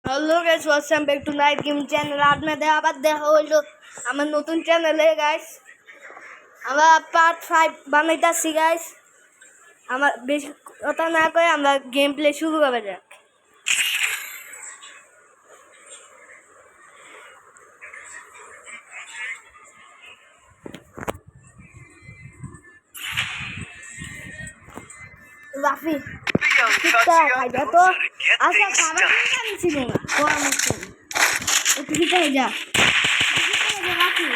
Hello guys, welcome back to night game channel. आज मैं আবার দেখা হইলো আমার নতুন চ্যানেলে গাইস। আমরা পার্ট 5 বানাইতাছি গাইস। আমার বেশি কথা না কয়ে আমরা গেম প্লে শুরু করা যাক। রাফি খাইবা তো আচ্ছা খাবার আমি ছিল না গরম হচ্ছে একটু ভিতরে যা রাফি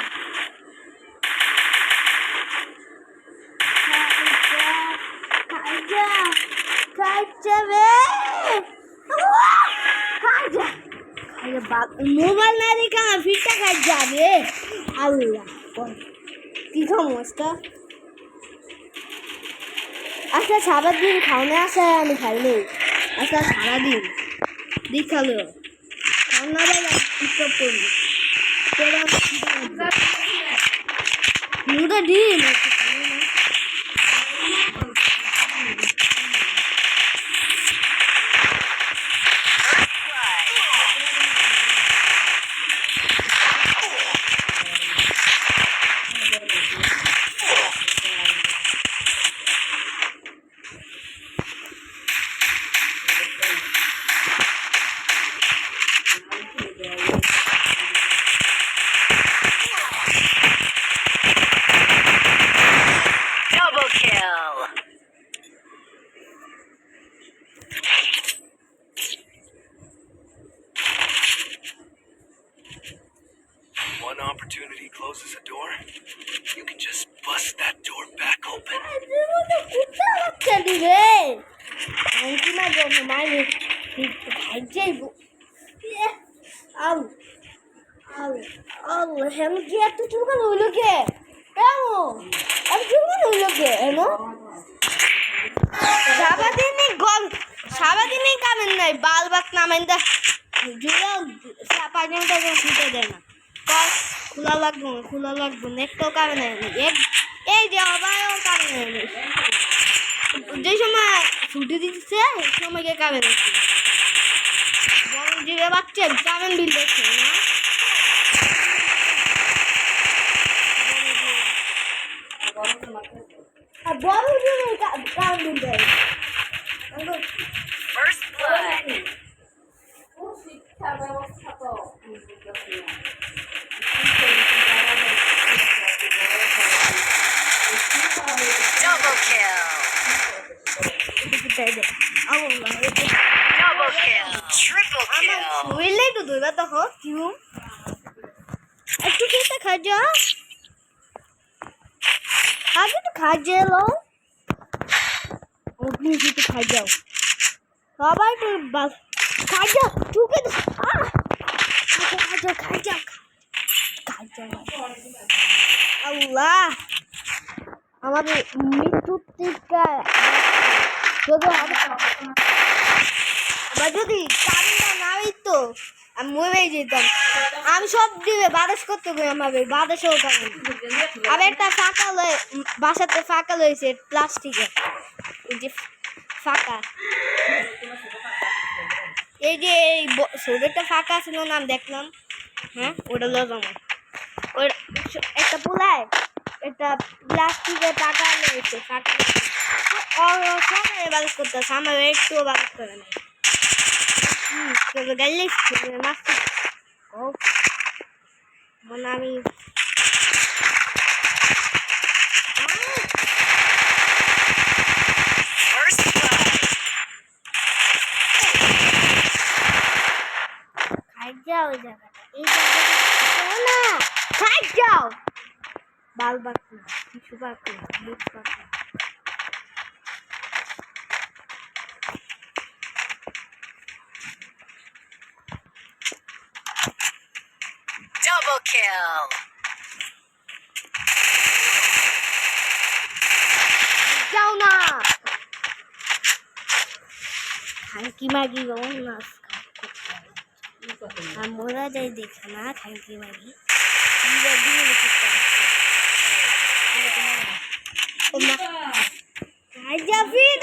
মোবাইল না দেখে আমার ফিরটা খাই যাবে আল্লাহ কি সমস্যা। আচ্ছা সারাদিন খাওয়ানো আসে আমি খাইনি। আচ্ছা সারাদিন দেখালো খাওয়ানো স্টপ করবি তোরা ডিম One opportunity closes a door, you can just bust that door back open. সারাদিনই কামেন নাই বাল বাত নামেন দা পাঁচটা ছুটে দেয় না খোলা লাগবো না একটাও কামে নেই এই যে আবারও কামে নেই যে সময় ছুটি দিচ্ছে ওই সময়কে কামে নিচ্ছে বড় জিরে বাচ্চা কামেন বিল দেখছে না বড় জিরে কামেন বিল দেয় First blood. Double kill. Double kill. Triple kill. Really to do that हो क्यों? ऐसे कैसे खा जा? आगे तो खा जा लो। अपनी ही तो खा जाओ। सबाई तो बस खा जा तू के खा जा আল্লাহ আমাদের মৃত্যুর টিকা যদি কারেন্টটা না হইতো আমি মরে যেতাম। আমি সব দিকে বাতাস করতে পারি আমার বাতাসেও পারি আর একটা ফাঁকা বাসাতে ফাঁকা লয়েছে প্লাস্টিকের এই যে ফাঁকা এই যে এই ছোটটা ফাঁকা ছিল না আমি দেখলাম। হ্যাঁ ওটা লাগানো ওই একটা পোলায় একটা প্লাস্টিকের টাকা রয়েছে সবাই বাতাস করতেছে আমার একটুও বাতাস করে নাই গাইলে নাচতে মানে আমি খাই যাও ওই জায়গাটা এই জায়গাটা না খাই যাও বাল বাকি কিছু বাকি মুখ বাকি Double kill. যাও না খানকি মাগি গো নাচ আমরা যাই দেখা না খানকি মাগি খাই যা ফির